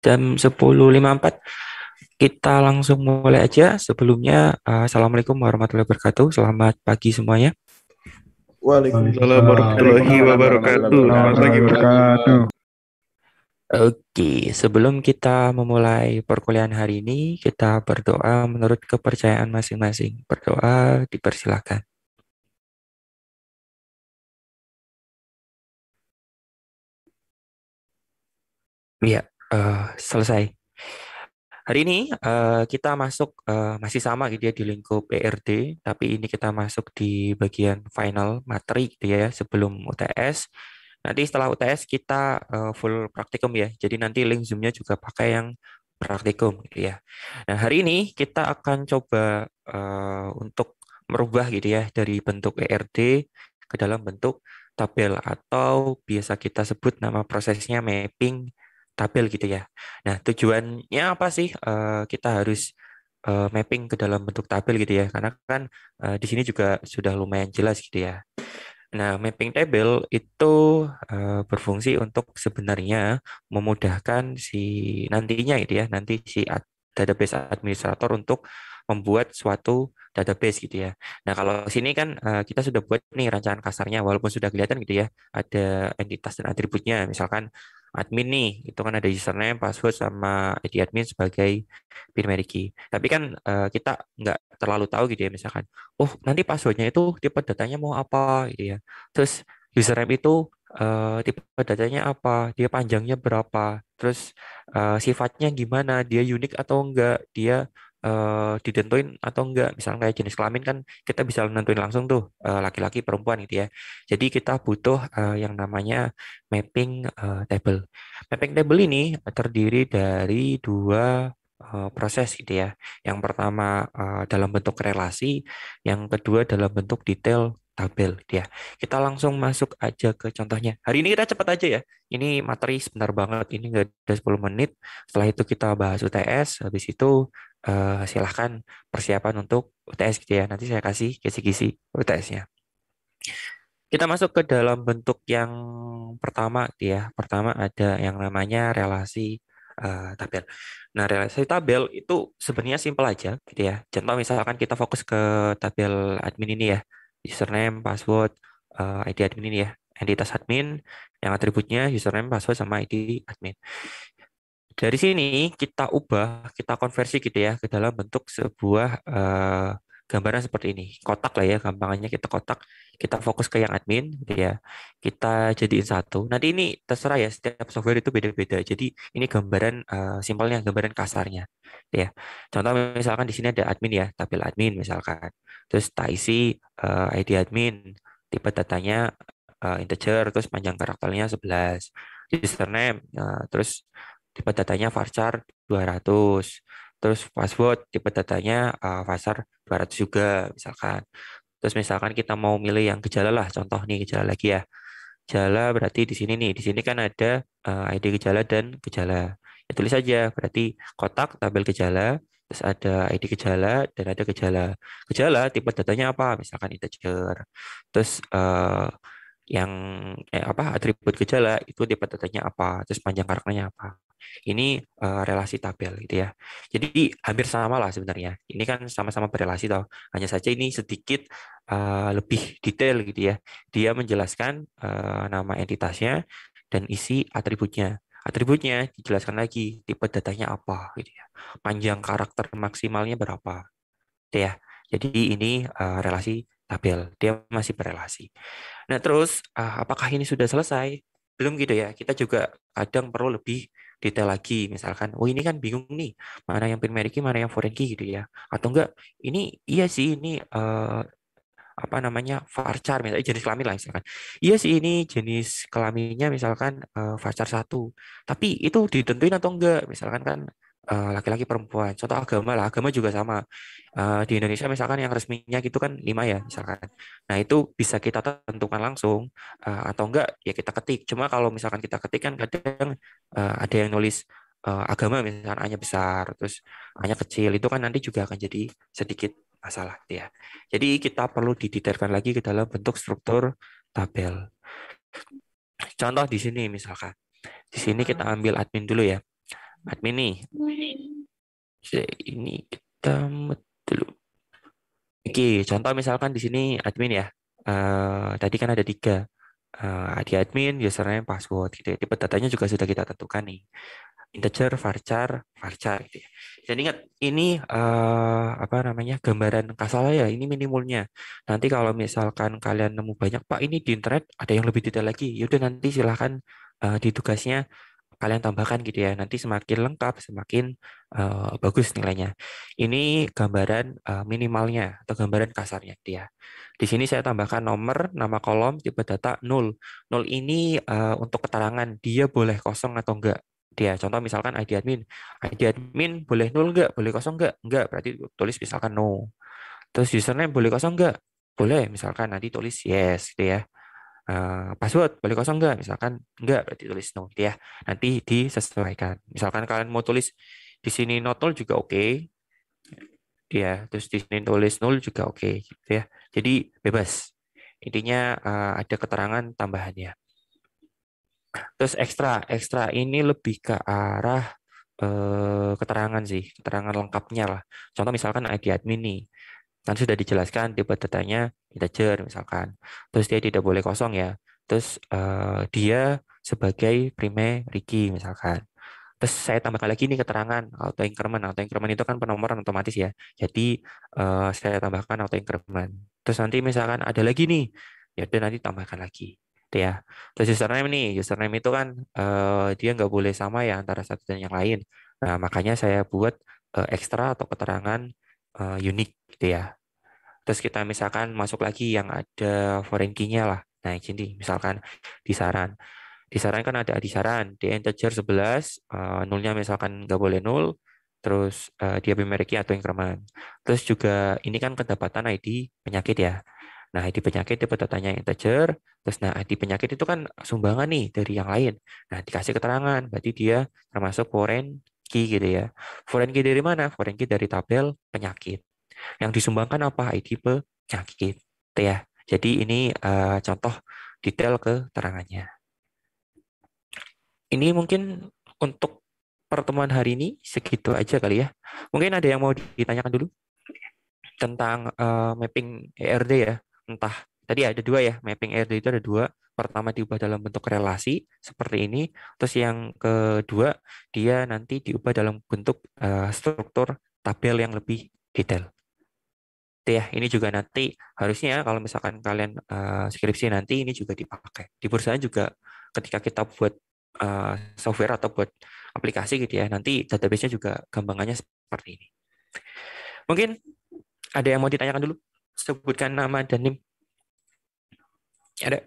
jam 10.54. Kita langsung mulai aja. Sebelumnya, Assalamualaikum warahmatullahi wabarakatuh. Selamat pagi semuanya. Waalaikumsalam Waalaikumsalam warahmatullahi wabarakatuh. warahmatullahi Selamat pagi, Bro. wabarakatuh. Oke, sebelum kita memulai perkuliahan hari ini, kita berdoa menurut kepercayaan masing-masing. Berdoa dipersilakan. Iya, selesai. Hari ini kita masuk masih sama gitu ya di lingkup ERD, tapi ini kita masuk di bagian final materi gitu ya sebelum UTS. Nanti setelah UTS kita full praktikum ya. Jadi nanti link Zoom-nya juga pakai yang praktikum gitu ya. Nah, hari ini kita akan coba untuk merubah gitu ya dari bentuk ERD ke dalam bentuk tabel atau biasa kita sebut nama prosesnya mapping tabel gitu ya. Nah, tujuannya apa sih kita harus mapping ke dalam bentuk tabel gitu ya? Karena kan di sini juga sudah lumayan jelas gitu ya. Nah, mapping table itu berfungsi untuk sebenarnya memudahkan si nantinya gitu ya, nanti si database administrator untuk membuat suatu database gitu ya. Nah, kalau sini kan kita sudah buat nih rancangan kasarnya, walaupun sudah kelihatan gitu ya, ada entitas dan atributnya. Misalkan admin nih, itu kan ada username, password, sama ID admin sebagai primary key. Tapi kan kita nggak terlalu tahu gitu ya, misalkan oh nanti passwordnya itu tipe datanya mau apa gitu ya. Terus username itu tipe datanya apa, dia panjangnya berapa, terus sifatnya gimana, dia unik atau enggak, dia ditentuin atau enggak. Misalnya kayak jenis kelamin kan kita bisa nentuin langsung tuh laki-laki perempuan gitu ya. Jadi kita butuh yang namanya mapping table. Mapping table ini terdiri dari dua proses gitu ya. Yang pertama dalam bentuk relasi, yang kedua dalam bentuk detail tabel gitu ya. Kita langsung masuk aja ke contohnya. Hari ini kita cepat aja ya. Ini materi sebentar banget, ini nggak ada 10 menit. Setelah itu kita bahas UTS, habis itu silahkan persiapan untuk UTS gitu ya. Nanti saya kasih kisi-kisi UTS-nya. Kita masuk ke dalam bentuk yang pertama gitu ya. Pertama ada yang namanya relasi tabel. Nah, relasi tabel itu sebenarnya simpel aja gitu ya. Contoh misalkan kita fokus ke tabel admin ini ya. Username, password, ID admin ini ya. Entitas admin yang atributnya username, password, sama ID admin. Dari sini kita ubah, kita konversi gitu ya ke dalam bentuk sebuah gambaran seperti ini. Kotak lah ya, gampangannya kita kotak. Kita fokus ke yang admin gitu ya. Kita jadiin satu. Nanti ini terserah ya, setiap software itu beda-beda. Jadi ini gambaran simpelnya, gambaran kasarnya. Gitu ya. Contoh misalkan di sini ada admin ya, tabel admin misalkan. Terus tak isi ID admin, tipe datanya integer, terus panjang karakternya 11. Username, terus tipe datanya varchar 200. Terus password tipe datanya varchar 200 juga misalkan. Terus misalkan kita mau milih yang gejala lah, contoh nih gejala lagi ya. Gejala berarti di sini nih, di sini kan ada ID gejala dan gejala. Ya, tulis saja berarti kotak tabel gejala, terus ada ID gejala dan ada gejala. Gejala tipe datanya apa? Misalkan integer. Terus yang apa atribut gejala itu tipe datanya apa, terus panjang karakternya apa. Ini relasi tabel gitu ya. Jadi hampir sama lah sebenarnya. Ini kan sama-sama berrelasi toh. Hanya saja ini sedikit lebih detail gitu ya. Dia menjelaskan nama entitasnya dan isi atributnya. Atributnya dijelaskan lagi tipe datanya apa gitu ya. Panjang karakter maksimalnya berapa. Gitu ya. Jadi ini relasi tabel. Dia masih berrelasi. Nah, terus apakah ini sudah selesai? Belum gitu ya. Kita juga kadang perlu lebih detail lagi. Misalkan, oh ini kan bingung nih, mana yang primary key, mana yang foreign key gitu ya. Atau enggak, ini iya sih ini apa namanya varchar misalnya jenis kelamin lah misalkan. Iya sih ini jenis kelaminnya misalkan varchar satu. Tapi itu ditentuin atau enggak? Misalkan kan laki-laki perempuan. Contoh agama lah, agama juga sama. Di Indonesia misalkan yang resminya gitu kan 5 ya misalkan. Nah itu bisa kita tentukan langsung atau enggak ya kita ketik. Cuma kalau misalkan kita ketik kan kadang ada yang nulis agama misalkan A-nya besar, terus A-nya kecil. Itu kan nanti juga akan jadi sedikit masalah gitu ya. Jadi kita perlu didetailkan lagi ke dalam bentuk struktur tabel. Contoh di sini misalkan. Di sini kita ambil admin dulu ya. admin nih. Ini kita dulu. Oke, contoh misalkan di sini admin ya. Tadi kan ada tiga. Di admin, username, password gitu ya. Tipe datanya juga sudah kita tentukan nih. Integer, varchar, varchar gitu ya. Dan ingat, ini apa namanya gambaran kasal ya, ini minimalnya. Nanti kalau misalkan kalian nemu banyak, Pak ini di internet ada yang lebih detail lagi, yaudah nanti silahkan di tugasnya kalian tambahkan gitu ya. Nanti semakin lengkap, semakin bagus nilainya. Ini gambaran minimalnya atau gambaran kasarnya dia. Di sini saya tambahkan nomor, nama kolom, tipe data 0. 0 ini untuk keterangan dia boleh kosong atau enggak. Dia contoh misalkan ID admin boleh 0 enggak? Boleh kosong enggak? Enggak, berarti tulis misalkan no. Terus username boleh kosong enggak? Boleh, misalkan nanti tulis yes gitu ya. Password boleh kosong enggak? Misalkan enggak, berarti tulis no gitu ya. Nanti disesuaikan. Misalkan kalian mau tulis di sini not null juga oke, ya. Terus di sini tulis null juga oke, gitu ya. Jadi bebas. Intinya ada keterangan tambahannya. Terus ekstra ini lebih ke arah keterangan sih, keterangan lengkapnya lah. Contoh misalkan ID admin nih, kan sudah dijelaskan tipe datanya integer misalkan. Terus dia tidak boleh kosong ya. Terus dia sebagai primary key misalkan. Terus saya tambahkan lagi nih keterangan auto increment. Auto increment itu kan penomoran otomatis ya. Jadi saya tambahkan auto increment. Terus nanti misalkan ada lagi nih, ya udah nanti tambahkan lagi. Itu ya. Terus username nih, username itu kan dia nggak boleh sama ya antara satu dan yang lain. Nah, makanya saya buat ekstra atau keterangan unik gitu ya. Terus kita misalkan masuk lagi yang ada foreign key-nya lah. Nah, ini misalkan di saran. Di saran kan ada di saran, di integer 11, nulnya misalkan nggak boleh nul, terus dia memiliki atau increment. Terus juga ini kan kedapatan ID penyakit ya. Nah, ID penyakit tipe datanya integer, terus nah ID penyakit itu kan sumbangan nih dari yang lain. Nah, dikasih keterangan, berarti dia termasuk foreign key gitu ya. Foreign key dari mana? Foreign key dari tabel penyakit. Yang disumbangkan apa? ID penyakit. Itu ya. Jadi ini contoh detail keterangannya. Ini mungkin untuk pertemuan hari ini segitu aja kali ya. Mungkin ada yang mau ditanyakan dulu tentang mapping ERD ya. Entah tadi ada dua ya, mapping ERD itu ada dua. Pertama diubah dalam bentuk relasi seperti ini. Terus yang kedua dia nanti diubah dalam bentuk struktur tabel yang lebih detail. Itu ya, ini juga nanti harusnya kalau misalkan kalian skripsi nanti ini juga dipakai. Di perusahaan juga ketika kita buat uh, software atau buat aplikasi gitu ya, nanti database-nya juga gampangannya seperti ini. Mungkin ada yang mau ditanyakan dulu? Sebutkan nama dan NIM. Ada?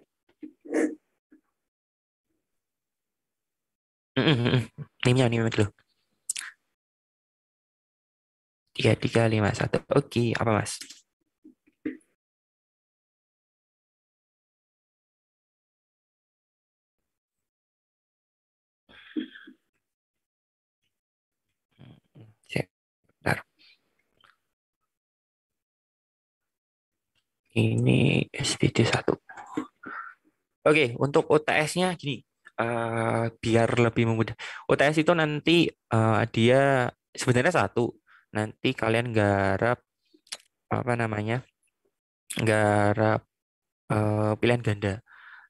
NIM-nya, NIM dulu. 3351. Oke, apa Mas? Siap, bentar. Ini SPT 1. Oke, untuk UTS-nya gini, biar lebih memudah. UTS itu nanti dia sebenarnya satu. Nanti kalian garap apa namanya? Garap pilihan ganda.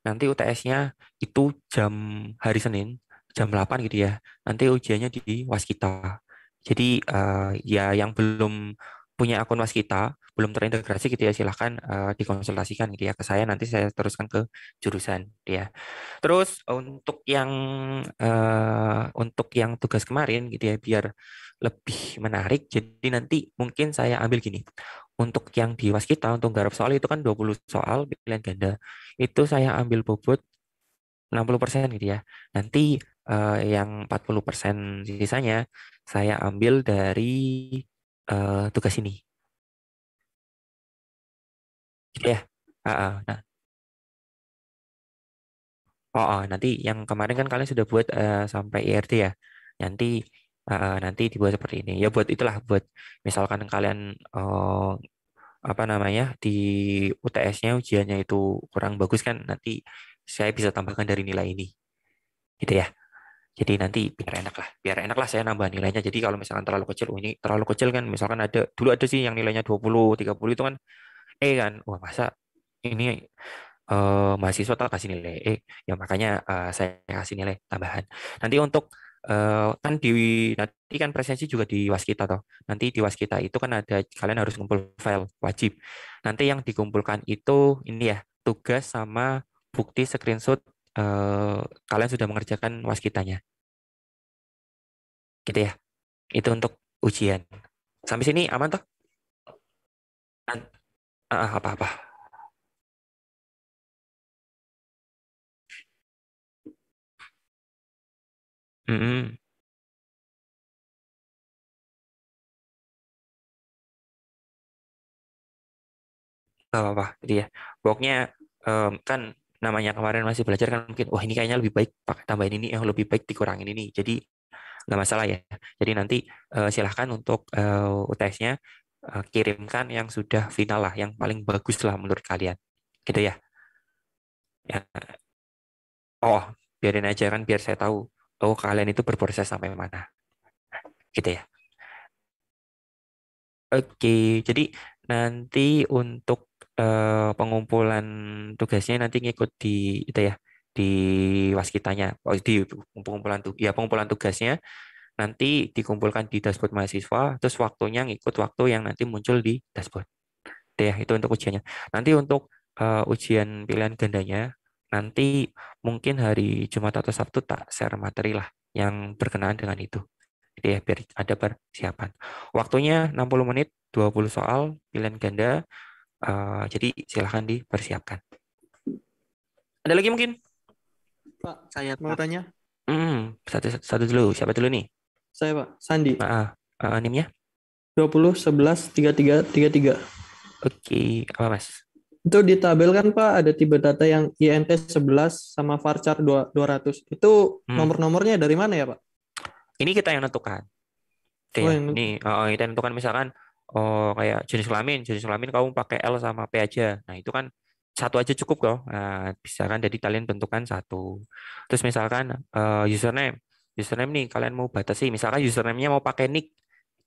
Nanti UTS-nya itu hari Senin jam 8 gitu ya. Nanti ujiannya di Waskita. Jadi ya yang belum punya akun Waskita, belum terintegrasi gitu ya, silahkan dikonsultasikan gitu ya ke saya. Nanti saya teruskan ke jurusan gitu ya. Terus untuk yang tugas kemarin gitu ya, biar lebih menarik. Jadi nanti mungkin saya ambil gini. Untuk yang di Waskita untuk garap soal itu kan 20 soal pilihan ganda. Itu saya ambil bobot 60% gitu ya. Nanti yang 40% sisanya saya ambil dari tugas ini. Gitu ya. Nah, nanti yang kemarin kan kalian sudah buat sampai IRT ya. Nanti nanti dibuat seperti ini. Ya buat itulah buat misalkan kalian apa namanya di UTS-nya ujiannya itu kurang bagus kan nanti saya bisa tambahkan dari nilai ini. Gitu ya. Jadi nanti biar enak lah saya nambah nilainya. Jadi kalau misalkan terlalu kecil, oh ini terlalu kecil kan, misalkan dulu ada sih yang nilainya 20, 30 itu kan, kan, wah masa ini mahasiswa tak kasih nilai ya makanya saya kasih nilai tambahan. Nanti untuk kan nanti kan presensi juga di Waskita toh. Nanti di Waskita itu kan ada kalian harus ngumpul file wajib. Nanti yang dikumpulkan itu ini ya tugas sama bukti screenshot kalian sudah mengerjakan Waskitanya, gitu ya. Itu untuk ujian. Sampai sini aman toh? An- apa-apa. Mm-mm. Gak apa-apa. Jadi ya, pokoknya kan namanya kemarin masih belajar kan mungkin, wah ini kayaknya lebih baik pakai tambahin ini, lebih baik dikurangin ini. Jadi nggak masalah ya. Jadi nanti silahkan untuk UTS-nya kirimkan yang sudah final lah, yang paling bagus lah menurut kalian. Gitu ya. Ya. Oh, biarin aja kan biar saya tahu. Oh, kalian itu berproses sampai mana. Gitu ya. Oke, jadi nanti untuk pengumpulan tugasnya nanti ngikut di itu ya di waskitanya. Oh, di pengumpulan pengumpulan tugasnya nanti dikumpulkan di dashboard mahasiswa, terus waktunya ngikut waktu yang nanti muncul di dashboard. Itu ya, itu untuk ujiannya. Nanti untuk ujian pilihan gandanya nanti mungkin hari Jumat atau Sabtu tak share materi lah yang berkenaan dengan itu. Jadi ya biar ada persiapan. Waktunya 60 menit, 20 soal, pilihan ganda. Jadi silahkan dipersiapkan. Ada lagi mungkin? Pak, saya mau tanya. Satu dulu. Siapa dulu nih? Saya Pak, Sandi. Nimnya? 20, 11, 33, 33. Oke, apa Mas? Itu di tabel kan Pak ada tipe data yang INT 11 sama varchar 200. Itu nomor-nomornya dari mana ya Pak? Ini kita yang tentukan. Oke ya. Ini kita tentukan misalkan kayak jenis kelamin kamu pakai L sama P aja. Nah, itu kan satu aja cukup kok. Nah, bisa kan jadi kalian tentukan satu. Terus misalkan username. Username nih kalian mau batasi misalkan username-nya mau pakai nick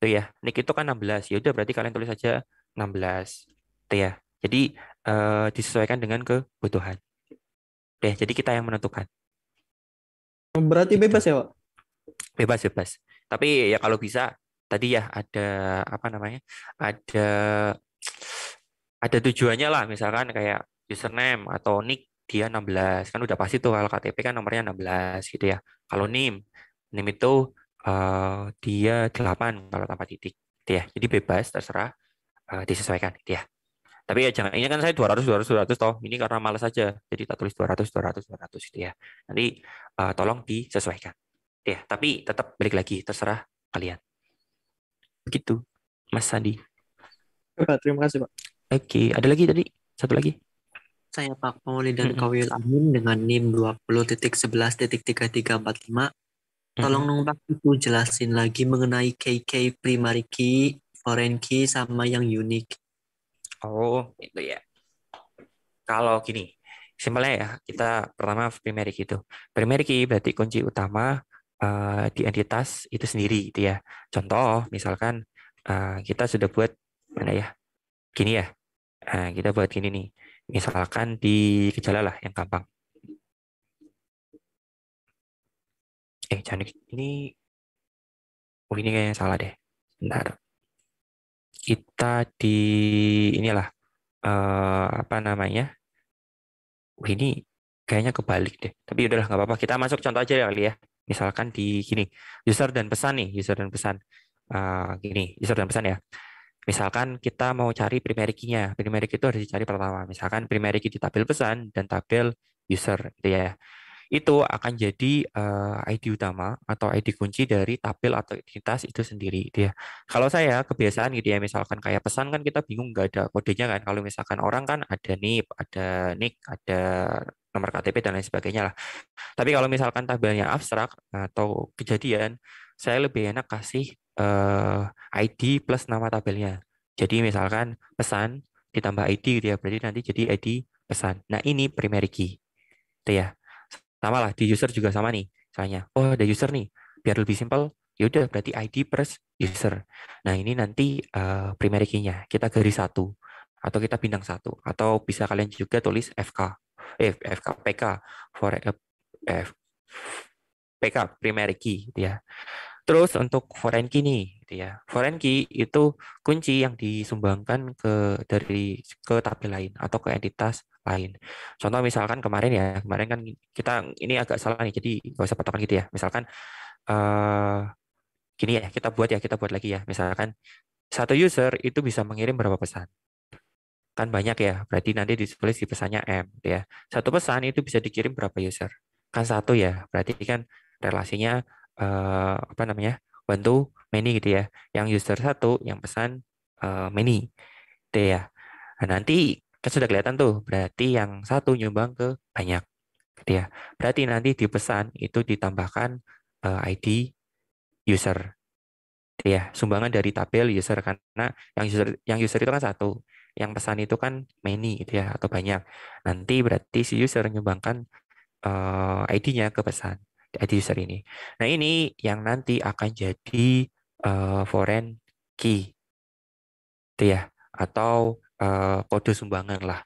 itu ya. Nick itu kan 16. Ya udah berarti kalian tulis aja 16. Itu ya. Jadi disesuaikan dengan kebutuhan. Deh, jadi kita yang menentukan. Berarti Gitu. bebas ya Pak? Bebas. Tapi ya kalau bisa tadi ya ada apa namanya? Ada tujuannya lah misalkan kayak username atau nick dia 16 kan udah pasti tuh kalau KTP kan nomornya 16 gitu ya. Kalau NIM itu dia 8 kalau tanpa titik gitu ya. Jadi bebas terserah disesuaikan gitu ya. Tapi ya jangan ini kan saya 200 toh. Ini karena malas aja. Jadi tak tulis 200 gitu ya. Nanti tolong disesuaikan. Ya, tapi tetap balik lagi terserah kalian. Begitu, Mas Sandi. Pak, terima kasih Pak. Oke, ada lagi tadi? Satu lagi. Saya Pak Maulidan Kawil Amin dengan NIM 20.11.3345. Tolong dong Pak itu jelasin lagi mengenai KK primary key, foreign key, sama yang unique. Oh, itu ya. Kalau gini, simpelnya ya, kita pertama primary key itu. Primary key berarti kunci utama di entitas itu sendiri, gitu ya. Contoh, misalkan kita sudah buat mana ya? Gini ya. Kita buat gini nih. Misalkan di gejala lah yang gampang. Jangan ini. Oh, ini kayaknya salah deh. Bentar. Kita di inilah apa namanya? Ini kayaknya kebalik deh. Tapi udahlah nggak apa-apa. Kita masuk contoh aja ya kali ya. Misalkan di gini, user dan pesan nih, user dan pesan. Gini, user dan pesan ya. Misalkan kita mau cari primary key-nya. Primary key itu harus dicari pertama. Misalkan primary key di tabel pesan dan tabel user gitu ya. Itu akan jadi ID utama atau ID kunci dari tabel atau identitas itu sendiri gitu ya. Kalau saya kebiasaan gitu ya, misalkan kayak pesan kan kita bingung nggak ada kodenya kan. Kalau misalkan orang kan ada NIP, ada NIK, ada nomor KTP dan lain sebagainya lah. Tapi kalau misalkan tabelnya abstrak atau kejadian, saya lebih enak kasih ID plus nama tabelnya. Jadi misalkan pesan ditambah ID gitu ya, berarti nanti jadi ID pesan. Nah ini primary key, itu ya. Sama lah di user juga sama nih. Misalnya, oh ada user nih, biar lebih simpel, ya udah berarti ID plus user. Nah ini nanti primary key-nya kita garis satu atau kita bintang satu atau bisa kalian juga tulis FK PK for PK primary key gitu ya. Terus untuk foreign key nih, gitu ya. Foreign key itu kunci yang disumbangkan ke tabel lain atau ke entitas lain. Contoh misalkan kemarin kan kita ini agak salah nih, jadi nggak usah patokan gitu ya. Misalkan eh gini kita buat lagi ya. Misalkan satu user itu bisa mengirim berapa pesan? Kan banyak ya, berarti nanti ditulis di pesannya M, gitu ya. Satu pesan itu bisa dikirim berapa user? Kan satu ya, berarti kan relasinya apa namanya? One to many gitu ya. Yang user satu, yang pesan many, gitu ya. Nah, nanti kan sudah kelihatan tuh, berarti yang satu nyumbang ke banyak, gitu ya. Berarti nanti di pesan itu ditambahkan ID user, gitu ya. Sumbangan dari tabel user karena yang user itu kan satu, yang pesan itu kan many gitu ya atau banyak. Nanti berarti si user menyumbangkan ID-nya ke pesan ID user ini. Nah, ini yang nanti akan jadi foreign key gitu ya atau kode sumbangan lah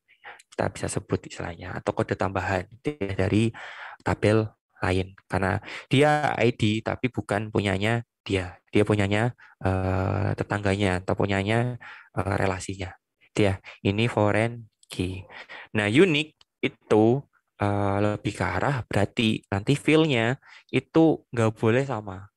kita bisa sebut istilahnya atau kode tambahan gitu ya, dari tabel lain karena dia ID tapi bukan punyanya dia punyanya tetangganya atau punyanya relasinya itu ya. Ini foreign key. Nah, unique itu lebih ke arah berarti nanti field-nya itu nggak boleh sama.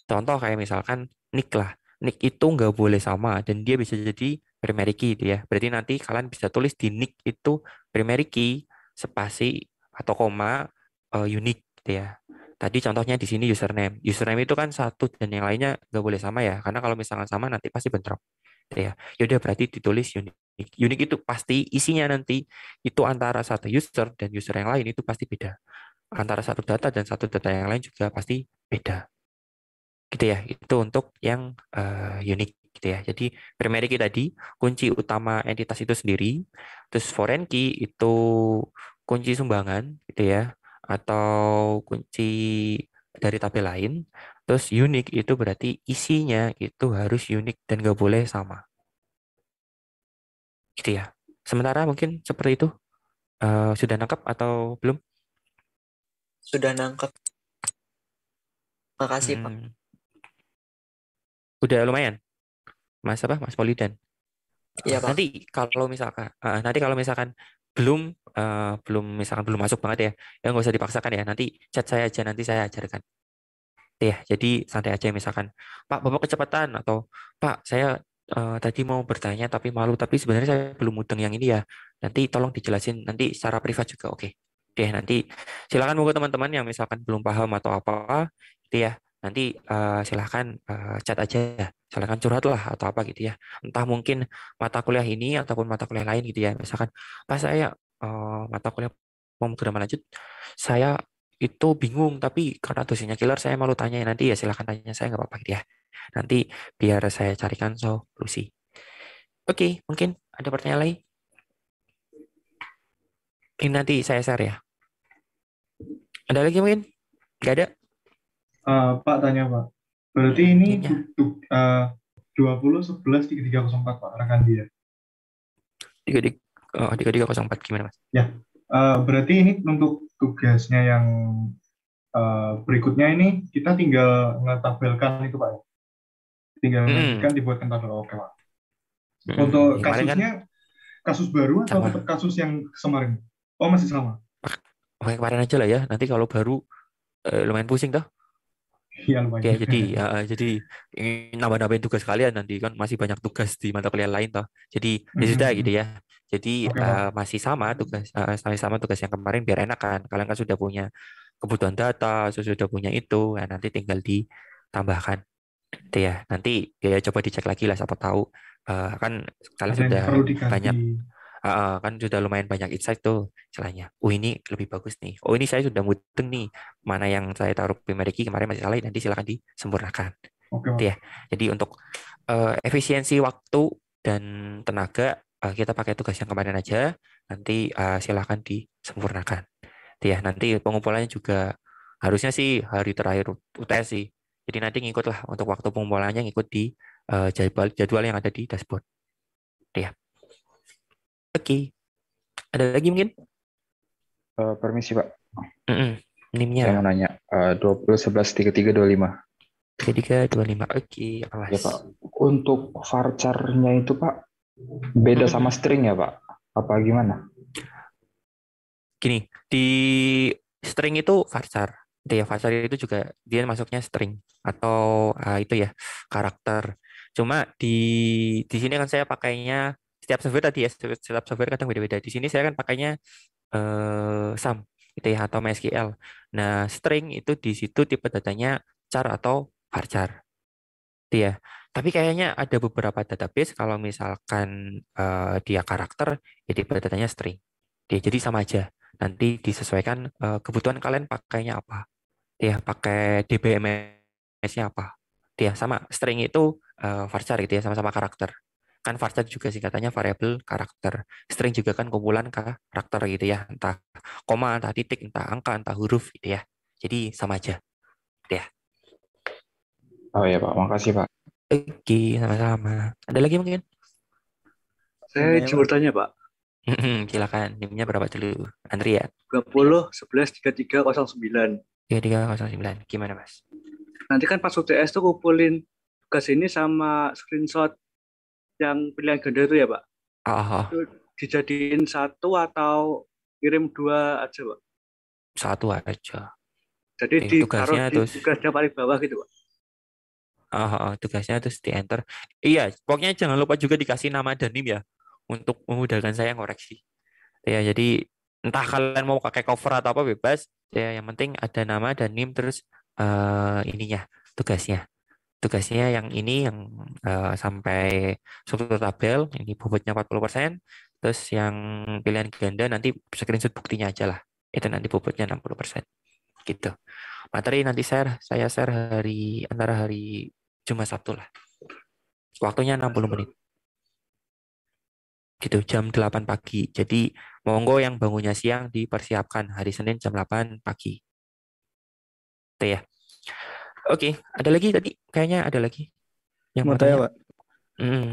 Contoh kayak misalkan nick lah. Nick itu nggak boleh sama dan dia bisa jadi primary key gitu ya. Berarti nanti kalian bisa tulis di nick itu primary key spasi atau koma unique gitu ya. Tadi contohnya di sini username. Username itu kan satu dan yang lainnya nggak boleh sama ya. Karena kalau misalkan sama nanti pasti bentrok gitu ya. Yaudah berarti ditulis unique. Unique itu pasti isinya nanti itu antara satu user dan user yang lain itu pasti beda. Antara satu data dan satu data yang lain juga pasti beda gitu ya. Itu untuk yang unik gitu ya. Jadi primary key tadi kunci utama entitas itu sendiri, terus foreign key itu kunci sumbangan gitu ya, atau kunci dari tabel lain. Terus unik itu berarti isinya itu harus unik dan nggak boleh sama gitu ya. Sementara mungkin seperti itu. Sudah nangkap atau belum? Sudah nangkep. Makasih, Pak. Udah lumayan, Mas Polidan. Iya, Pak. Nanti kalau misalkan belum belum masuk banget ya nggak usah dipaksakan ya. Nanti chat saya aja, nanti saya ajarkan. Ya, jadi santai aja misalkan, Pak, Bapak kecepatan atau Pak, saya tadi mau bertanya tapi malu, tapi sebenarnya saya belum mudeng yang ini ya. Nanti tolong dijelasin nanti secara privat juga, oke. Oke, nanti silakan monggo teman-teman yang misalkan belum paham atau apa, gitu ya. Nanti silakan chat aja, silakan curhat lah atau apa gitu ya. Entah mungkin mata kuliah ini ataupun mata kuliah lain gitu ya. Misalkan, Pak, saya mata kuliah pemrograman lanjut, saya itu bingung tapi karena dosennya killer saya malu tanya, nanti ya silahkan tanya saya nggak apa-apa gitu ya, nanti biar saya carikan solusi. Oke, mungkin ada pertanyaan lain, ini nanti saya share ya. Ada lagi mungkin? Nggak ada. Pak tanya Pak, berarti ini Ya. 20 11 3304 Pak rekan dia. 3304 gimana Mas? Ya, berarti ini untuk tugasnya yang berikutnya ini kita tinggal ngetabelkan itu Pak ya? Tinggal ngetikkan dibuatkan tabel. Oke Pak. Untuk Kemarin kan kasusnya kasus baru atau sama. tetap kasus yang kemarin? Oh masih sama. Oke, kemarin aja lah ya, nanti kalau baru lumayan pusing toh. Iya Ya, lumayan. jadi ingin nambah-nambahin tugas kalian nanti kan masih banyak tugas di mata kuliah lain toh. Jadi ya sudah gitu ya. Jadi Oke Pak. masih sama tugas yang kemarin biar enak kan. Kalian kan sudah punya kebutuhan data, sudah punya itu, ya nanti tinggal ditambahkan. Itu ya. Nanti ya coba dicek lagi lah siapa tahu kan kalian Ada yang sudah perlu diganti. banyak kan sudah lumayan banyak insight tuh istilahnya. Oh ini lebih bagus nih. Oh ini saya sudah mudeng nih. Mana yang saya taruh primary key kemarin masih salah, nanti silakan disempurnakan. Oke Itu Pak. ya. Jadi untuk efisiensi waktu dan tenaga kita pakai tugas yang kemarin aja. Nanti silakan disempurnakan. Itu ya. Nanti pengumpulannya juga Harusnya sih hari terakhir UTS sih. Jadi nanti ngikut lah untuk waktu pengumpulannya ngikut di jadwal yang ada di dashboard. Ya. Oke. Ada lagi mungkin? Permisi Pak, NIM-nya saya mau nanya 20 11 33 25. 3325. Oke, apa Ya Mas? Pak, untuk varchar-nya itu Pak beda sama string ya Pak? Apa gimana? Gini, di string itu varchar. Itu ya, varchar itu juga dia masuknya string atau itu ya karakter. Cuma di sini kan saya pakainya setiap software tadi ya, setiap software kadang beda-beda. Di sini saya kan pakainya SAM gitu ya atau MySQL. Nah, string itu di situ tipe datanya char atau varchar. Itu ya. Tapi kayaknya ada beberapa database kalau misalkan dia karakter, ya tipe datanya string. Dia jadi sama aja. Nanti disesuaikan kebutuhan kalian pakainya apa. Dia pakai DBMS-nya apa. Dia sama string itu varchar gitu ya, sama-sama karakter. Kan varchar juga singkatannya variable karakter. String juga kan kumpulan karakter gitu ya, entah koma, entah titik, entah angka, entah huruf gitu ya. Jadi sama aja. Gitu ya. Oh ya Pak, makasih Pak. Oke, sama-sama. Ada lagi mungkin? Saya Namanya, izin bertanya, Pak. Silakan. NIM-nya berapa dulu? Andri ya? 20 11 3309. 3309. Gimana, Mas? Nanti kan pas UTS tuh kumpulin tugas ini sama screenshot yang pilihan ganda itu ya, Pak. Ah, Itu dijadiin satu atau kirim dua aja, Pak. satu aja. Jadi Oke, ditaruh tugasnya di terus tugasnya paling bawah gitu, Pak. tugasnya terus di enter. Iya, pokoknya jangan lupa juga dikasih nama dan NIM ya untuk memudahkan saya ngoreksi. Ya, jadi entah kalian mau pakai cover atau apa bebas. Ya, yang penting ada nama dan NIM terus ininya tugasnya. Tugasnya yang ini yang sampai struktur tabel ini bobotnya 40%. Terus yang pilihan ganda nanti screenshot buktinya aja lah. Itu nanti bobotnya 60%. Gitu. Materi nanti saya share antara hari Jumat Sabtu lah. Waktunya 60 menit. Gitu, jam 8 pagi. Jadi monggo yang bangunnya siang dipersiapkan hari Senin jam 8 pagi. Itu ya. Oke, ada lagi tadi? Kayaknya ada lagi yang Mau mau tanya, tanya. Pak.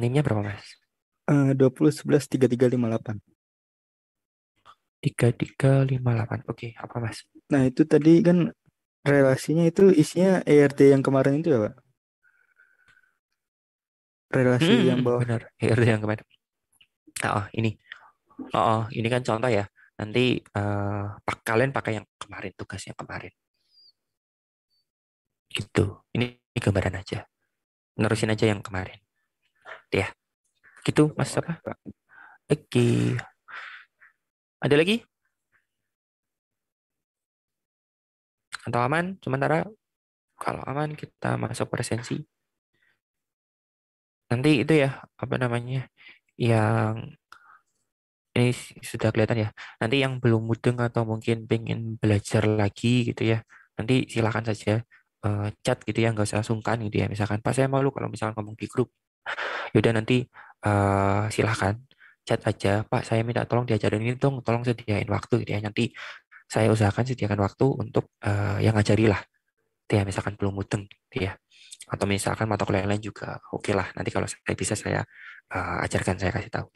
NIM-nya berapa, Mas? 20 11 3358. 3358. Oke, apa, Mas? Nah, itu tadi kan relasinya itu isinya ERT yang kemarin itu ya, Pak? Relasi yang bawah. Benar. HRD yang kemarin. Ini. Ini kan contoh ya. Nanti kalian pakai yang kemarin, tugas yang kemarin. Gitu. Ini gambaran aja. Nerusin aja yang kemarin. Ya. Gitu, Mas apa? Oke. Ada lagi? Atau aman? Sementara kalau aman kita masuk presensi. Nanti itu ya, apa namanya? Yang ini sudah kelihatan ya. Nanti yang belum mudeng atau mungkin pengen belajar lagi gitu ya. Nanti silakan saja chat gitu ya, nggak usah sungkan gitu ya. Misalkan, Pak saya malu kalau misalkan ngomong di grup. Yaudah nanti silakan chat aja, Pak saya minta tolong diajarin ini dong, tolong sediain waktu gitu ya. Nanti saya usahakan sediakan waktu untuk yang ngajari lah. Gitu ya, misalkan belum mudeng gitu ya. Atau misalkan mata kuliah lain juga oke lah. Nanti kalau saya bisa saya ajarkan, saya kasih tahu.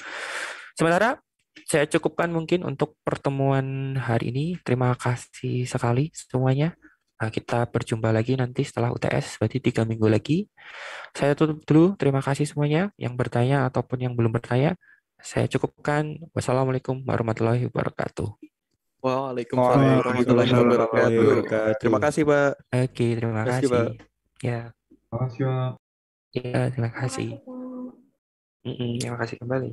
Sementara saya cukupkan mungkin untuk pertemuan hari ini. Terima kasih sekali semuanya. Kita berjumpa lagi nanti setelah UTS, berarti 3 minggu lagi. Saya tutup dulu. Terima kasih semuanya yang bertanya ataupun yang belum bertanya. Saya cukupkan. Wassalamualaikum warahmatullahi wabarakatuh. Waalaikumsalam warahmatullahi wabarakatuh. Terima kasih, Pak. Oke, terima Terima kasih, kasih. Pak. Ya, Makasih, Pak. ya, terima kasih. Terima kasih kembali.